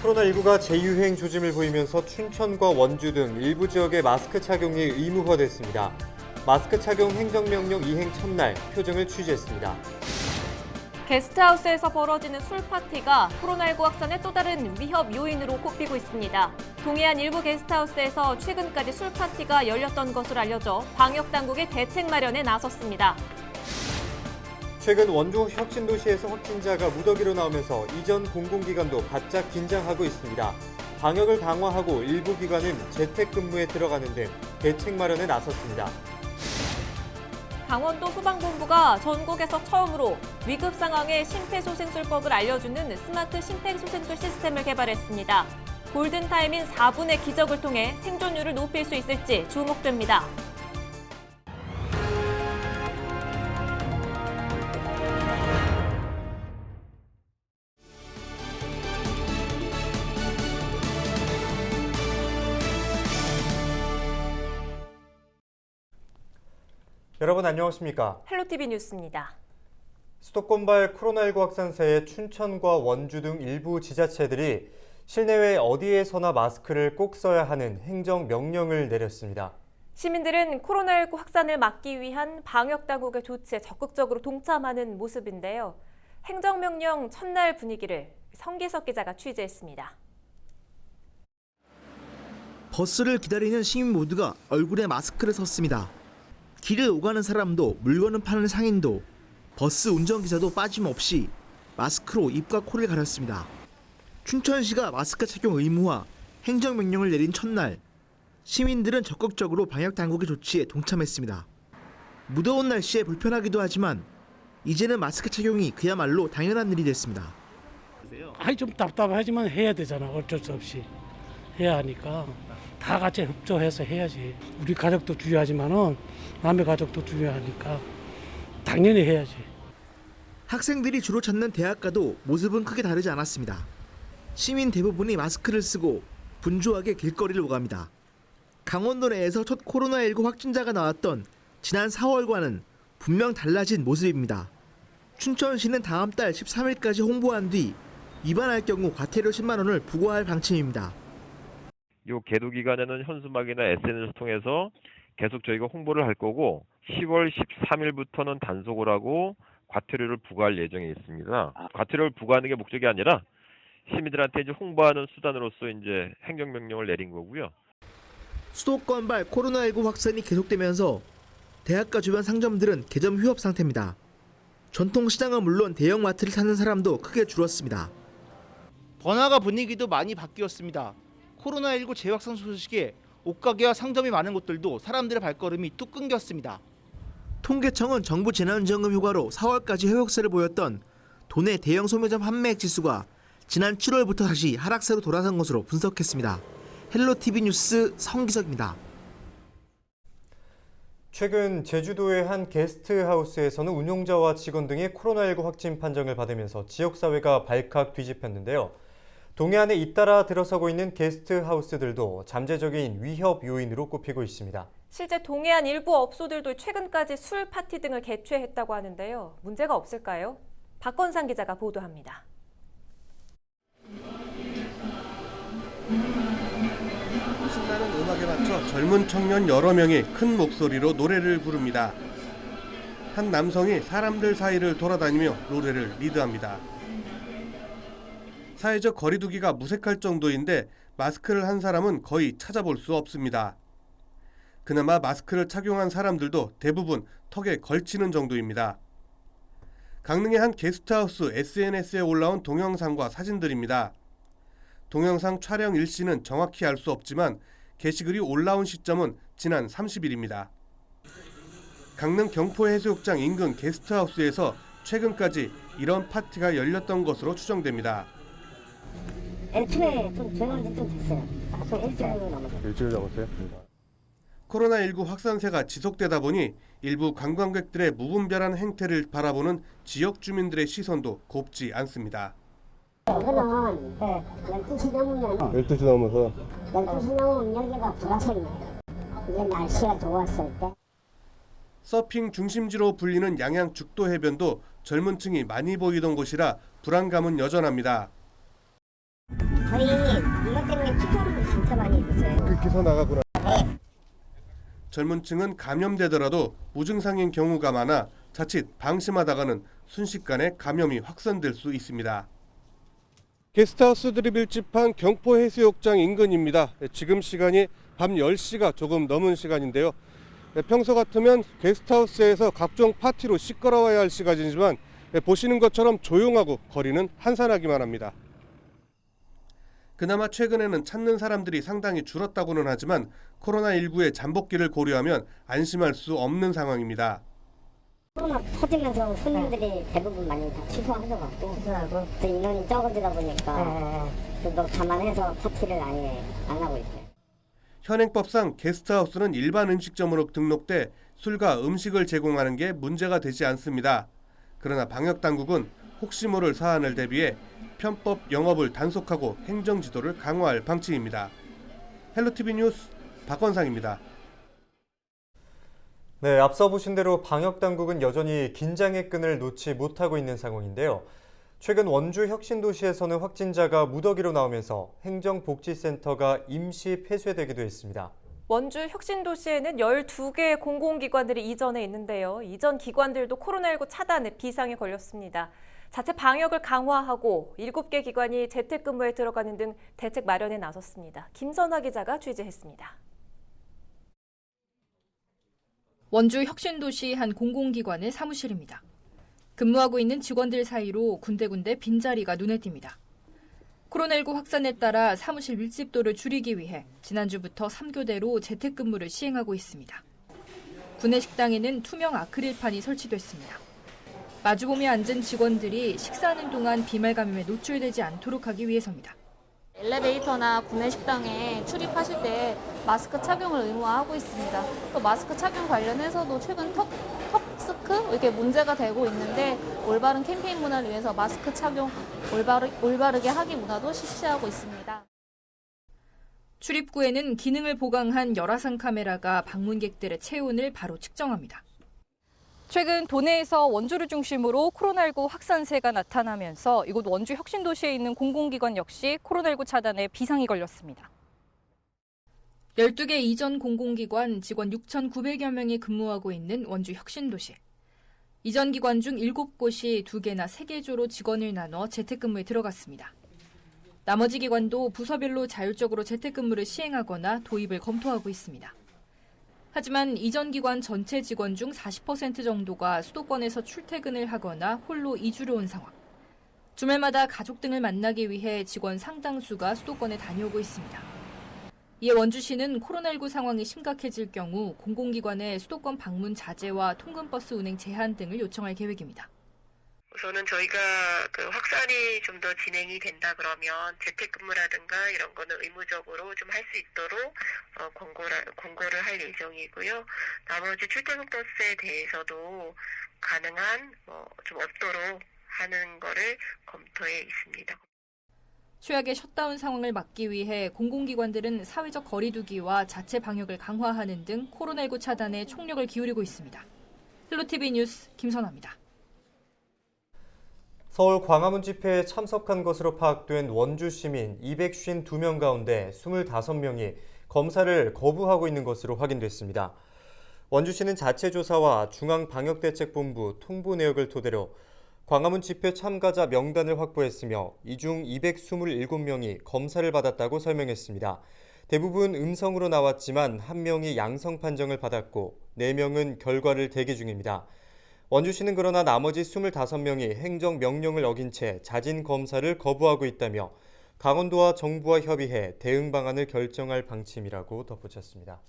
코로나19가 재유행 조짐을 보이면서 춘천과 원주 등 일부 지역의 마스크 착용이 의무화됐습니다. 마스크 착용 행정명령 이행 첫날 표정을 취재했습니다. 게스트하우스에서 벌어지는 술 파티가 코로나19 확산의 또 다른 위협 요인으로 꼽히고 있습니다. 동해안 일부 게스트하우스에서 최근까지 술 파티가 열렸던 것으로 알려져 방역당국이 대책 마련에 나섰습니다. 최근 원주 혁신도시에서 확진자가 무더기로 나오면서 이전 공공기관도 바짝 긴장하고 있습니다. 방역을 강화하고 일부 기관은 재택근무에 들어가는 등 대책 마련에 나섰습니다. 강원도 소방본부가 전국에서 처음으로 위급 상황에 심폐소생술법을 알려주는 스마트 심폐소생술 시스템을 개발했습니다. 골든타임인 4분의 기적을 통해 생존율을 높일 수 있을지 주목됩니다. 여러분 안녕하십니까? 헬로티비 뉴스입니다. 수도권발 코로나19 확산세에 춘천과 원주 등 일부 지자체들이 실내외 어디에서나 마스크를 꼭 써야 하는 행정명령을 내렸습니다. 시민들은 코로나19 확산을 막기 위한 방역당국의 조치에 적극적으로 동참하는 모습인데요. 행정명령 첫날 분위기를 성기석 기자가 취재했습니다. 버스를 기다리는 시민 모두가 얼굴에 마스크를 썼습니다. 길을 오가는 사람도 물건을 파는 상인도 버스 운전기사도 빠짐없이 마스크로 입과 코를 가렸습니다. 춘천시가 마스크 착용 의무화 행정명령을 내린 첫날 시민들은 적극적으로 방역당국의 조치에 동참했습니다. 무더운 날씨에 불편하기도 하지만 이제는 마스크 착용이 그야말로 당연한 일이 됐습니다. 좀 답답하지만 해야 되잖아. 어쩔 수 없이 해야 하니까 다 같이 협조해서 해야지. 우리 가족도 중요하지만은 남의 가족도 중요하니까 당연히 해야지. 학생들이 주로 찾는 대학가도 모습은 크게 다르지 않았습니다. 시민 대부분이 마스크를 쓰고 분주하게 길거리를 오갑니다. 강원도 내에서 첫 코로나19 확진자가 나왔던 지난 4월과는 분명 달라진 모습입니다. 춘천시는 다음 달 13일까지 홍보한 뒤 위반할 경우 과태료 10만 원을 부과할 방침입니다. 이 계도 기간에는 현수막이나 SNS를 통해서 계속 저희가 홍보를 할 거고 10월 13일부터는 단속을 하고 과태료를 부과할 예정에 있습니다. 과태료를 부과하는 게 목적이 아니라 시민들한테 이제 홍보하는 수단으로서 이제 행정명령을 내린 거고요. 수도권발 코로나19 확산이 계속되면서 대학가 주변 상점들은 개점 휴업 상태입니다. 전통시장은 물론 대형마트를 찾는 사람도 크게 줄었습니다. 번화가 분위기도 많이 바뀌었습니다. 코로나19 재확산 소식에 옷가게와 상점이 많은 곳들도 사람들의 발걸음이 뚝 끊겼습니다. 통계청은 정부 재난지원금 휴가로 4월까지 회복세를 보였던 도내 대형 소매점 판매액 지수가 지난 7월부터 다시 하락세로 돌아선 것으로 분석했습니다. 헬로티비 뉴스 성기석입니다. 최근 제주도의 한 게스트하우스에서는 운용자와 직원 등의 코로나19 확진 판정을 받으면서 지역사회가 발칵 뒤집혔는데요. 동해안에 잇따라 들어서고 있는 게스트하우스들도 잠재적인 위협 요인으로 꼽히고 있습니다. 실제 동해안 일부 업소들도 최근까지 술 파티 등을 개최했다고 하는데요. 문제가 없을까요? 박건상 기자가 보도합니다. 신나는 음악에 맞춰 젊은 청년 여러 명이 큰 목소리로 노래를 부릅니다. 한 남성이 사람들 사이를 돌아다니며 노래를 리드합니다. 사회적 거리두기가 무색할 정도인데 마스크를 한 사람은 거의 찾아볼 수 없습니다. 그나마 마스크를 착용한 사람들도 대부분 턱에 걸치는 정도입니다. 강릉의 한 게스트하우스 SNS에 올라온 동영상과 사진들입니다. 동영상 촬영 일시는 정확히 알 수 없지만 게시글이 올라온 시점은 지난 30일입니다. 강릉 경포해수욕장 인근 게스트하우스에서 최근까지 이런 파티가 열렸던 것으로 추정됩니다. 애초에 좀 조용한 지좀 됐어요. 좀 일주일 남았어요. 일주일 남았어요? 코로나19 확산세가 지속되다 보니 일부 관광객들의 무분별한 행태를 바라보는 지역 주민들의 시선도 곱지 않습니다. 이거는 12시 넘으면 12시 넘어서 12시 넘으면 여기가 불화설이에요. 이제 날씨가 좋았을 때. 서핑 중심지로 불리는 양양 죽도 해변도 젊은 층이 많이 보이던 곳이라 불안감은 여전합니다. 저희 이것 때문에 취소를 진짜 많이 해줬어요. 그 기사 나가구나. 젊은 층은 감염되더라도 무증상인 경우가 많아 자칫 방심하다가는 순식간에 감염이 확산될 수 있습니다. 게스트하우스들이 밀집한 경포해수욕장 인근입니다. 지금 시간이 밤 10시가 조금 넘은 시간인데요. 평소 같으면 게스트하우스에서 각종 파티로 시끄러워야 할 시간이지만 보시는 것처럼 조용하고 거리는 한산하기만 합니다. 그나마 최근에는 찾는 사람들이 상당히 줄었다고는 하지만 코로나19의 잠복기를 고려하면 안심할 수 없는 상황입니다. 코로나 터지면서 손님들이 대부분 많이 다 취소하셔갖고 또 인원이 적어지다 보니까 또 감안해서 파티를 아예 안 하고 있어요. 현행법상 게스트하우스는 일반 음식점으로 등록돼 술과 음식을 제공하는 게 문제가 되지 않습니다. 그러나 방역당국은 혹시 모를 사안을 대비해 편법 영업을 단속하고 행정지도를 강화할 방침입니다. 헬로티비 뉴스 박건상입니다. 네, 앞서 보신 대로 방역당국은 여전히 긴장의 끈을 놓지 못하고 있는 상황인데요. 최근 원주 혁신도시에서는 확진자가 무더기로 나오면서 행정복지센터가 임시 폐쇄되기도 했습니다. 원주 혁신도시에는 12개의 공공기관들이 이전해 있는데요. 이전 기관들도 코로나19 차단에 비상에 걸렸습니다. 자체 방역을 강화하고 7개 기관이 재택근무에 들어가는 등 대책 마련에 나섰습니다. 김선아 기자가 취재했습니다. 원주 혁신도시 한 공공기관의 사무실입니다. 근무하고 있는 직원들 사이로 군데군데 빈자리가 눈에 띕니다. 코로나19 확산에 따라 사무실 밀집도를 줄이기 위해 지난주부터 3교대로 재택근무를 시행하고 있습니다. 구내 식당에는 투명 아크릴판이 설치됐습니다. 마주보며 앉은 직원들이 식사하는 동안 비말 감염에 노출되지 않도록 하기 위해서입니다. 엘리베이터나 구내식당에 출입하실 때 마스크 착용을 의무화하고 있습니다. 또 마스크 착용 관련해서도 최근 턱스크 이게 문제가 되고 있는데 올바른 캠페인 문화를 위해서 마스크 착용 올바르게 하기 문화도 실시하고 있습니다. 출입구에는 기능을 보강한 열화상 카메라가 방문객들의 체온을 바로 측정합니다. 최근 도내에서 원주를 중심으로 코로나19 확산세가 나타나면서 이곳 원주 혁신도시에 있는 공공기관 역시 코로나19 차단에 비상이 걸렸습니다. 12개 이전 공공기관 직원 6,900여 명이 근무하고 있는 원주 혁신도시. 이전 기관 중 7곳이 2개나 3개조로 직원을 나눠 재택근무에 들어갔습니다. 나머지 기관도 부서별로 자율적으로 재택근무를 시행하거나 도입을 검토하고 있습니다. 하지만 이전 기관 전체 직원 중 40% 정도가 수도권에서 출퇴근을 하거나 홀로 이주를 온 상황. 주말마다 가족 등을 만나기 위해 직원 상당수가 수도권에 다녀오고 있습니다. 이에 원주시는 코로나19 상황이 심각해질 경우 공공기관의 수도권 방문 자제와 통근버스 운행 제한 등을 요청할 계획입니다. 우선은 저희가 확산이 좀 더 진행이 된다 그러면 재택근무라든가 이런 거는 의무적으로 좀 할 수 있도록 권고를 할 예정이고요. 나머지 출퇴근 버스에 대해서도 가능한 좀 없도록 하는 거를 검토해 있습니다. 최악의 셧다운 상황을 막기 위해 공공기관들은 사회적 거리 두기와 자체 방역을 강화하는 등 코로나19 차단에 총력을 기울이고 있습니다. 헬로티비 뉴스 김선아입니다. 서울 광화문 집회에 참석한 것으로 파악된 원주 시민 252명 가운데 25명이 검사를 거부하고 있는 것으로 확인됐습니다. 원주시는 자체 조사와 중앙방역대책본부 통보 내역을 토대로 광화문 집회 참가자 명단을 확보했으며 이 중 227명이 검사를 받았다고 설명했습니다. 대부분 음성으로 나왔지만 1명이 양성 판정을 받았고 4명은 결과를 대기 중입니다. 원주시는 그러나 나머지 25명이 행정명령을 어긴 채 자진 검사를 거부하고 있다며 강원도와 정부와 협의해 대응 방안을 결정할 방침이라고 덧붙였습니다.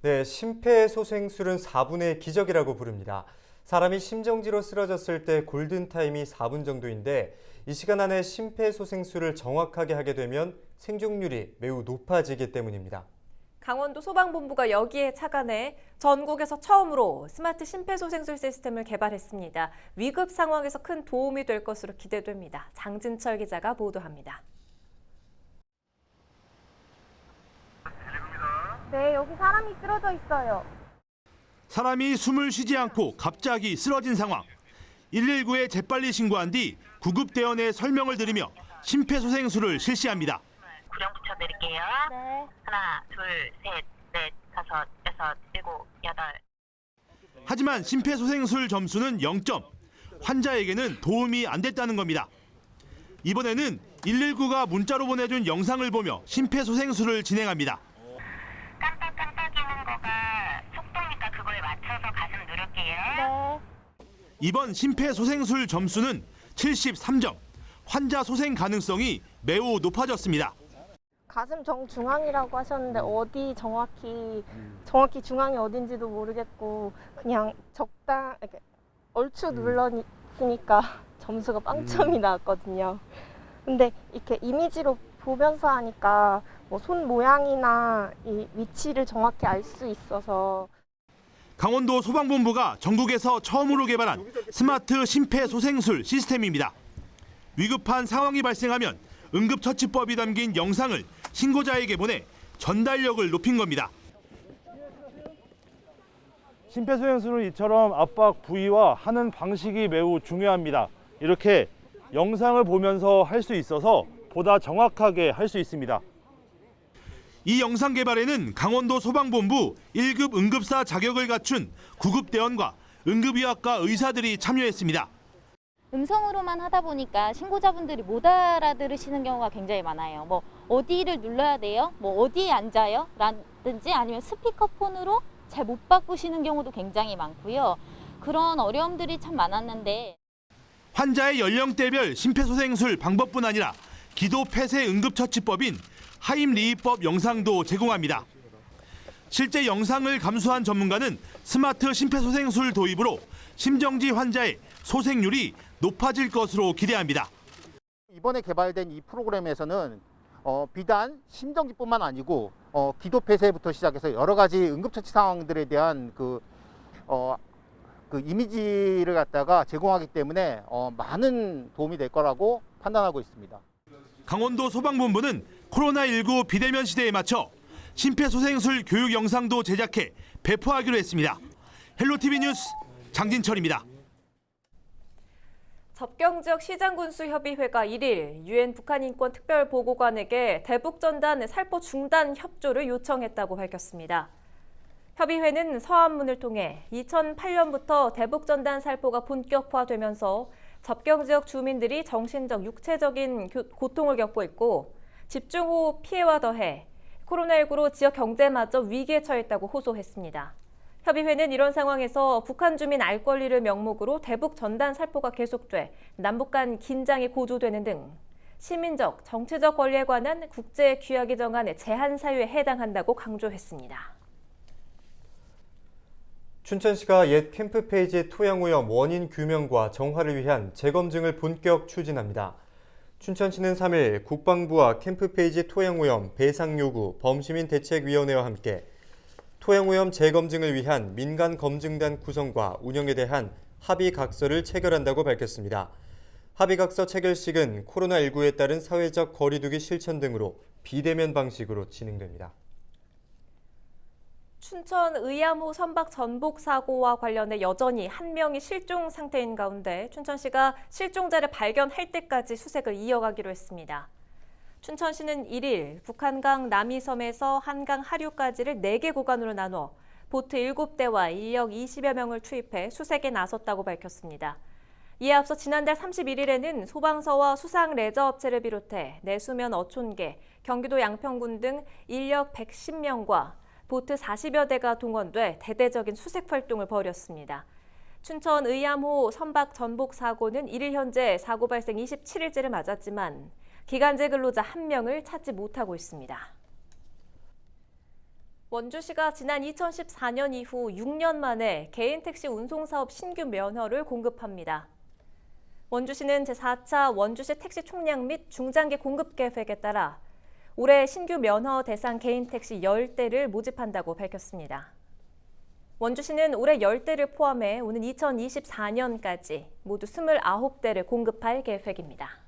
네, 심폐소생술은 4분의 기적이라고 부릅니다. 사람이 심정지로 쓰러졌을 때 골든타임이 4분 정도인데 이 시간 안에 심폐소생술을 정확하게 하게 되면 생존율이 매우 높아지기 때문입니다. 강원도 소방본부가 여기에 착안해 전국에서 처음으로 스마트 심폐소생술 시스템을 개발했습니다. 위급 상황에서 큰 도움이 될 것으로 기대됩니다. 장진철 기자가 보도합니다. 네, 여기 사람이 쓰러져 있어요. 사람이 숨을 쉬지 않고 갑자기 쓰러진 상황. 119에 재빨리 신고한 뒤 구급대원의 설명을 들으며 심폐소생술을 실시합니다. 구령 붙여드릴게요. 네. 하나, 둘, 셋, 넷, 다섯, 여섯, 일곱, 여덟. 하지만 심폐소생술 점수는 0점. 환자에게는 도움이 안 됐다는 겁니다. 이번에는 119가 문자로 보내준 영상을 보며 심폐소생술을 진행합니다. 깜빡깜빡이는 거가 속도니까 그거에 맞춰서 가슴 누를게요. 네. 이번 심폐소생술 점수는 73점. 환자 소생 가능성이 매우 높아졌습니다. 가슴 정중앙이라고 하셨는데 어디 정확히 중앙이 어딘지도 모르겠고 그냥 이렇게 얼추 눌렀으니까 점수가 빵점이 나왔거든요. 근데 이렇게 이미지로 보면서 하니까 뭐 손 모양이나 이 위치를 정확히 알 수 있어서. 강원도 소방본부가 전국에서 처음으로 개발한 스마트 심폐소생술 시스템입니다. 위급한 상황이 발생하면 응급처치법이 담긴 영상을 신고자에게 보내 전달력을 높인 겁니다. 심폐소생술은 이처럼 압박 부위와 하는 방식이 매우 중요합니다. 이렇게 영상을 보면서 할 수 있어서 보다 정확하게 할 수 있습니다. 이 영상 개발에는 강원도 소방본부 1급 응급사 자격을 갖춘 구급대원과 응급의학과 의사들이 참여했습니다. 음성으로만 하다 보니까 신고자분들이 못 알아들으시는 경우가 굉장히 많아요. 뭐 어디를 눌러야 돼요? 뭐 어디에 앉아요? 라든지 아니면 스피커폰으로 잘 못 바꾸시는 경우도 굉장히 많고요. 그런 어려움들이 참 많았는데 환자의 연령대별 심폐소생술 방법뿐 아니라 기도 폐쇄 응급처치법인 하임리히법 영상도 제공합니다. 실제 영상을 감수한 전문가는 스마트 심폐소생술 도입으로 심정지 환자의 소생률이 높아질 것으로 기대합니다. 이번에 개발된 이 프로그램에서는 비단 심정지뿐만 아니고 기도 폐쇄부터 시작해서 여러 가지 응급처치 상황들에 대한 그 이미지를 갖다가 제공하기 때문에 많은 도움이 될 거라고 판단하고 있습니다. 강원도 소방본부는 코로나19 비대면 시대에 맞춰 심폐소생술 교육 영상도 제작해 배포하기로 했습니다. 헬로티비 뉴스 장진철입니다. 접경지역 시장군수협의회가 1일 유엔 북한인권특별보고관에게 대북전단 살포 중단 협조를 요청했다고 밝혔습니다. 협의회는 서한문을 통해 2008년부터 대북전단 살포가 본격화되면서 접경지역 주민들이 정신적, 육체적인 고통을 겪고 있고 집중호우 피해와 더해 코로나19로 지역 경제마저 위기에 처했다고 호소했습니다. 협의회는 이런 상황에서 북한 주민 알 권리를 명목으로 대북 전단 살포가 계속돼 남북 간 긴장이 고조되는 등 시민적, 정치적 권리에 관한 국제 규약이 정한 제한 사유에 해당한다고 강조했습니다. 춘천시가 옛 캠프 페이지 토양오염 원인 규명과 정화를 위한 재검증을 본격 추진합니다. 춘천시는 3일 국방부와 캠프 페이지 토양오염 배상 요구 범시민대책위원회와 함께 토양오염 재검증을 위한 민간검증단 구성과 운영에 대한 합의각서를 체결한다고 밝혔습니다. 합의각서 체결식은 코로나19에 따른 사회적 거리두기 실천 등으로 비대면 방식으로 진행됩니다. 춘천 의암호 선박 전복 사고와 관련해 여전히 한 명이 실종 상태인 가운데 춘천시가 실종자를 발견할 때까지 수색을 이어가기로 했습니다. 춘천시는 1일 북한강 남이섬에서 한강 하류까지를 4개 구간으로 나눠 보트 7대와 인력 20여 명을 투입해 수색에 나섰다고 밝혔습니다. 이에 앞서 지난달 31일에는 소방서와 수상 레저업체를 비롯해 내수면 어촌계, 경기도 양평군 등 인력 110명과 보트 40여 대가 동원돼 대대적인 수색 활동을 벌였습니다. 춘천 의암호 선박 전복 사고는 1일 현재 사고 발생 27일째를 맞았지만 기간제 근로자 1명을 찾지 못하고 있습니다. 원주시가 지난 2014년 이후 6년 만에 개인 택시 운송사업 신규 면허를 공급합니다. 원주시는 제4차 원주시 택시 총량 및 중장기 공급 계획에 따라 올해 신규 면허 대상 개인 택시 10대를 모집한다고 밝혔습니다. 원주시는 올해 10대를 포함해 오는 2024년까지 모두 29대를 공급할 계획입니다.